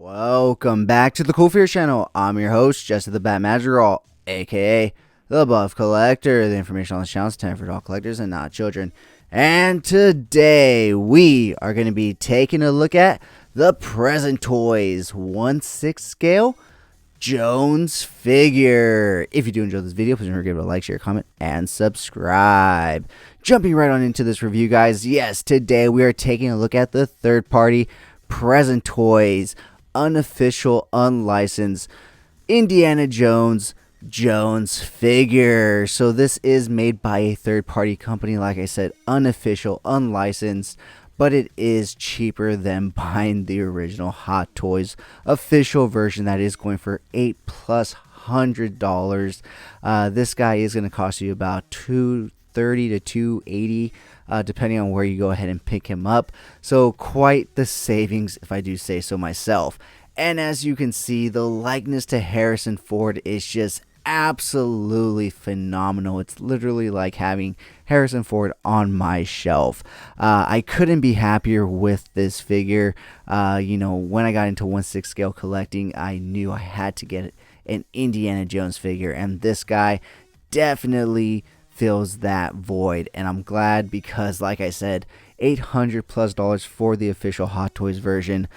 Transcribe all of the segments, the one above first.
Welcome back to the Cool Fear channel. I'm your host, Jesse the Bat Madrigal, aka the Buff Collector. The information on this channel is intended for adult collectors and not children. And today we are going to be taking a look at the Present Toys 1/6 scale Jones figure. If you do enjoy this video, please remember to give it a like, share, comment, and subscribe. Jumping right on into this review, guys. Yes, today we are taking a look at the third-party Present Toys unofficial, unlicensed Indiana Jones figure. So this is made by a third-party company, like I said, unofficial, unlicensed, but it is cheaper than buying the original Hot Toys official version that is going for $800+. This guy is going to cost you about $230 to $280, depending on where you go ahead and pick him up. So quite the savings, if I do say so myself. And as you can see, the likeness to Harrison Ford is just absolutely phenomenal. It's literally like having Harrison Ford on my shelf. I couldn't be happier with this figure. When I got into 1/6 scale collecting, I knew I had to get an Indiana Jones figure, and this guy definitely fills that void. And I'm glad because, like I said, $800+ for the official Hot Toys version.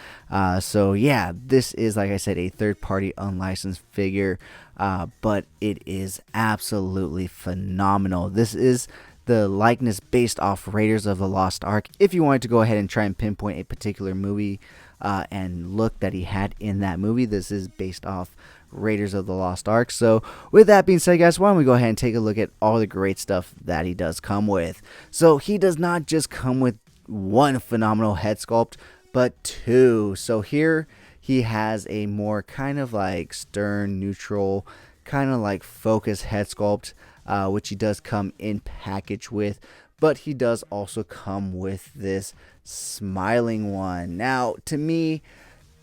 So yeah, this is, like I said, a third-party unlicensed figure, but it is absolutely phenomenal. This is the likeness based off Raiders of the Lost Ark. If you wanted to go ahead and try and pinpoint a particular movie and look that he had in that movie, this is based off Raiders of the Lost Ark. So with that being said, guys, why don't we go ahead and take a look at all the great stuff that he does come with. So he does not just come with one phenomenal head sculpt, but two. So here he has a more kind of like stern, neutral, kind of like focused head sculpt, which he does come in package with, but he does also come with this smiling one. Now, to me,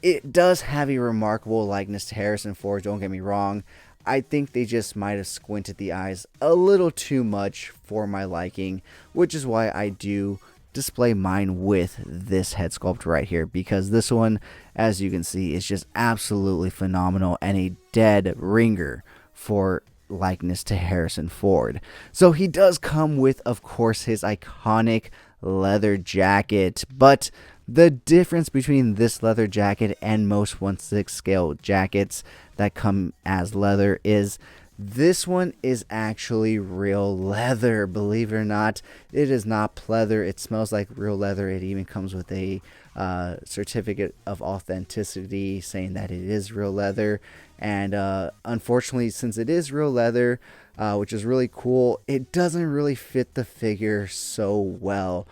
it does have a remarkable likeness to Harrison Ford, don't get me wrong. I think they just might have squinted the eyes a little too much for my liking, which is why I do display mine with this head sculpt right here, because this one, as you can see, is just absolutely phenomenal and a dead ringer for likeness to Harrison Ford. So he does come with, of course, his iconic leather jacket, but the difference between this leather jacket and most 1/6 scale jackets that come as leather is this one is actually real leather. Believe it or not, it is not pleather. It smells like real leather. It even comes with a certificate of authenticity saying that it is real leather. And unfortunately, since it is real leather, which is really cool, it doesn't really fit the figure so well.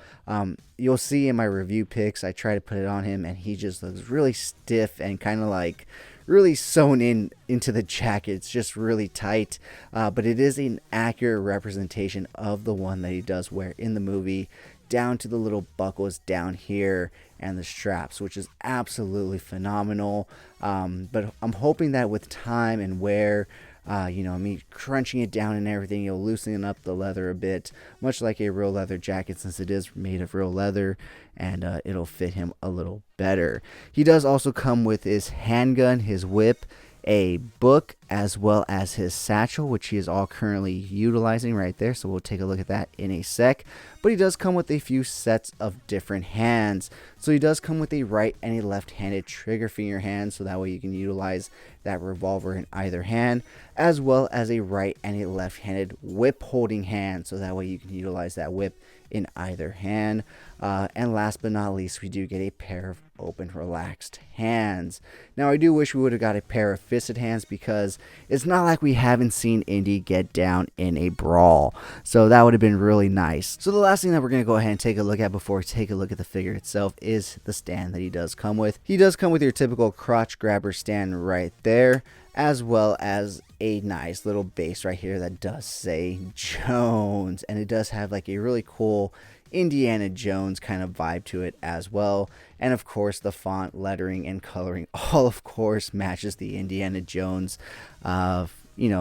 You'll see in my review pics, I try to put it on him and he just looks really stiff and kind of like really sewn into the jacket. It's just really tight, but it is an accurate representation of the one that he does wear in the movie, down to the little buckles down here and the straps, which is absolutely phenomenal. But I'm hoping that with time and wear, me crunching it down and everything, you'll loosen up the leather a bit, much like a real leather jacket, since it is made of real leather, and it'll fit him a little better. He does also come with his handgun, his whip, a book, as well as his satchel, which he is all currently utilizing right there, so we'll take a look at that in a sec. But he does come with a few sets of different hands. So he does come with a right and a left-handed trigger finger hand, so that way you can utilize that revolver in either hand, as well as a right and a left-handed whip holding hand, so that way you can utilize that whip in either hand. And last but not least, we do get a pair of open, relaxed hands. Now, I do wish we would have got a pair of fisted hands, because it's not like we haven't seen Indy get down in a brawl. So that would have been really nice. So the last thing that we're going to go ahead and take a look at before we take a look at the figure itself is the stand that he does come with. He does come with your typical crotch grabber stand right there, as well as a nice little base right here that does say Jones, and it does have like a really cool Indiana Jones kind of vibe to it as well. And of course, the font, lettering, and coloring all, of course, matches the Indiana Jones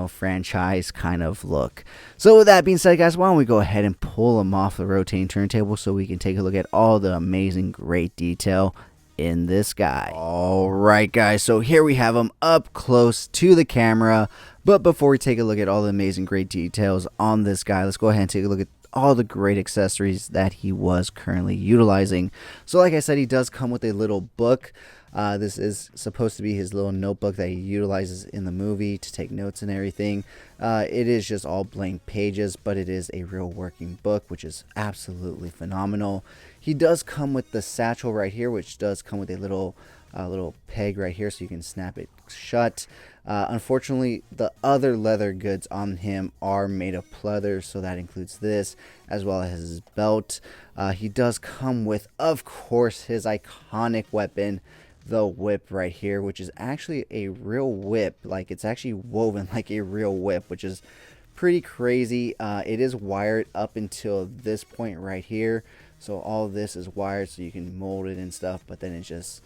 franchise kind of look. So with that being said, guys, why don't we go ahead and pull them off the rotating turntable so we can take a look at all the amazing, great detail in this guy. Alright guys, so here we have him up close to the camera. But before we take a look at all the amazing great details on this guy, let's go ahead and take a look at all the great accessories that he was currently utilizing. So like I said, he does come with a little book. This is supposed to be his little notebook that he utilizes in the movie to take notes and everything. It is just all blank pages, but it is a real working book, which is absolutely phenomenal. He does come with the satchel right here, which does come with a little peg right here so you can snap it shut. Unfortunately, the other leather goods on him are made of pleather, so that includes this as well as his belt. He does come with, of course, his iconic weapon, the whip right here, which is actually a real whip. Like, it's actually woven like a real whip, which is pretty crazy. It is wired up until this point right here, so all of this is wired so you can mold it and stuff, but then it just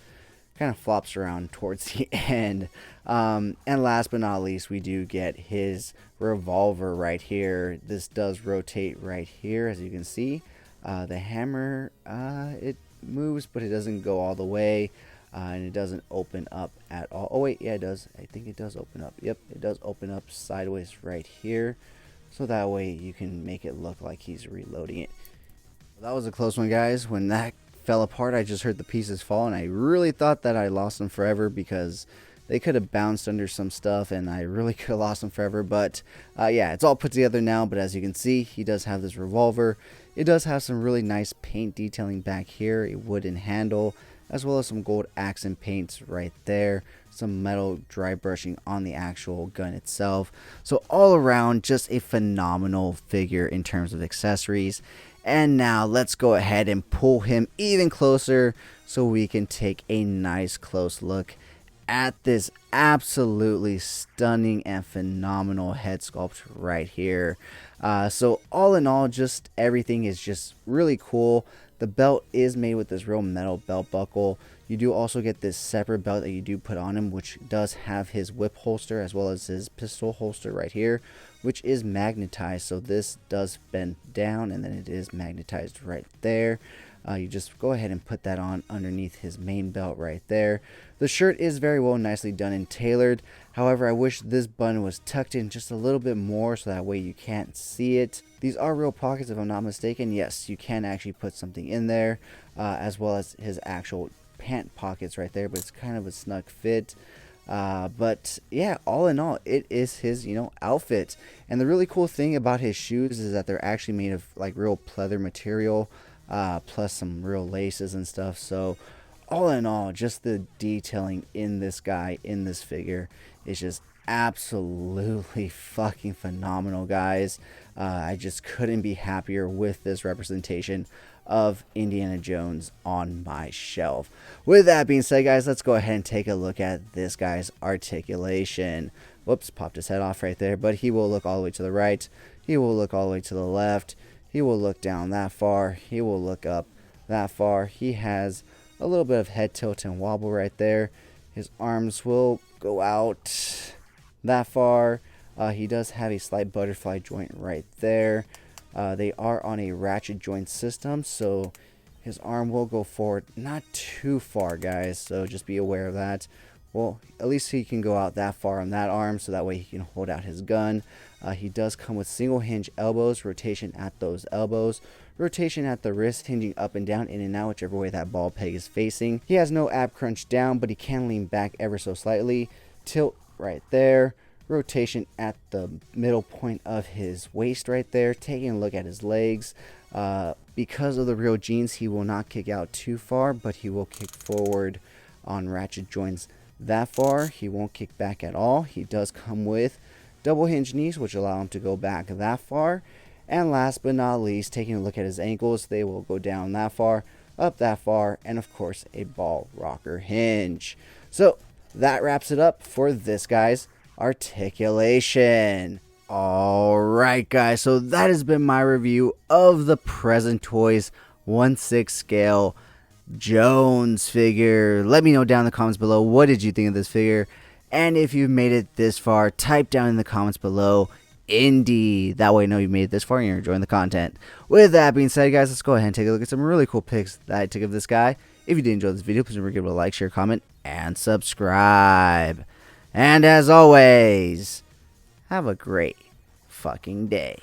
kind of flops around towards the end. And last but not least, we do get his revolver right here. This does rotate right here, as you can see. The hammer, it moves, but it doesn't go all the way. And it doesn't open up at all. Oh wait, yeah, it does. I think it does open up. Yep, it does open up sideways right here, so that way you can make it look like he's reloading it. That was a close one, guys. When that fell apart, I just heard the pieces fall, and I really thought that I lost them forever because they could have bounced under some stuff, and I really could have lost them forever. But yeah, it's all put together now. But as you can see, he does have this revolver. It does have some really nice paint detailing back here, a wooden handle, as well as some gold accent paints right there, some metal dry brushing on the actual gun itself. So all around, just a phenomenal figure in terms of accessories. And now let's go ahead and pull him even closer so we can take a nice close look at this absolutely stunning and phenomenal head sculpt right here. So all in all, just everything is just really cool. The belt is made with this real metal belt buckle. You do also get this separate belt that you do put on him, which does have his whip holster as well as his pistol holster right here, which is magnetized. So this does bend down, and then it is magnetized right there. You just go ahead and put that on underneath his main belt right there. The shirt is very well nicely done and tailored. However, I wish this button was tucked in just a little bit more so that way you can't see it. These are real pockets if I'm not mistaken. Yes, you can actually put something in there, as well as his actual pant pockets right there, but it's kind of a snug fit. But yeah, all in all, it is his, outfit. And the really cool thing about his shoes is that they're actually made of like real pleather material, plus some real laces and stuff. So all in all, just the detailing in this guy, in this figure, is just absolutely fucking phenomenal, guys. I just couldn't be happier with this representation of Indiana Jones on my shelf. With that being said, guys, let's go ahead and take a look at this guy's articulation. Whoops, popped his head off right there, but he will look all the way to the right. He will look all the way to the left. He will look down that far. He will look up that far. He has a little bit of head tilt and wobble right there. His arms will go out that far. He does have a slight butterfly joint right there. They are on a ratchet joint system, so his arm will go forward, not too far, guys, so just be aware of that. Well, at least he can go out that far on that arm, so that way he can hold out his gun. He does come with single hinge elbows, rotation at those elbows, rotation at the wrist, hinging up and down, in and out, whichever way that ball peg is facing. He has no ab crunch down, but he can lean back ever so slightly. Tilt right there. Rotation at the middle point of his waist right there. Taking a look at his legs. Because of the real jeans, he will not kick out too far, but he will kick forward on ratchet joints that far. He won't kick back at all. He does come with double hinge knees, which allow him to go back that far. And last but not least, taking a look at his ankles, they will go down that far, up that far, and of course a ball rocker hinge. So that wraps it up for this guy's articulation. Alright guys, so that has been my review of the Present Toys 1/6 scale Jones figure. Let me know down in the comments below, what did you think of this figure? And if you've made it this far, type down in the comments below Indy. That way I know you made it this far and you're enjoying the content. With that being said, guys, let's go ahead and take a look at some really cool pics that I took of this guy If you did enjoy this video, please remember to give it a like, share, comment, and subscribe. And as always, have a great fucking day.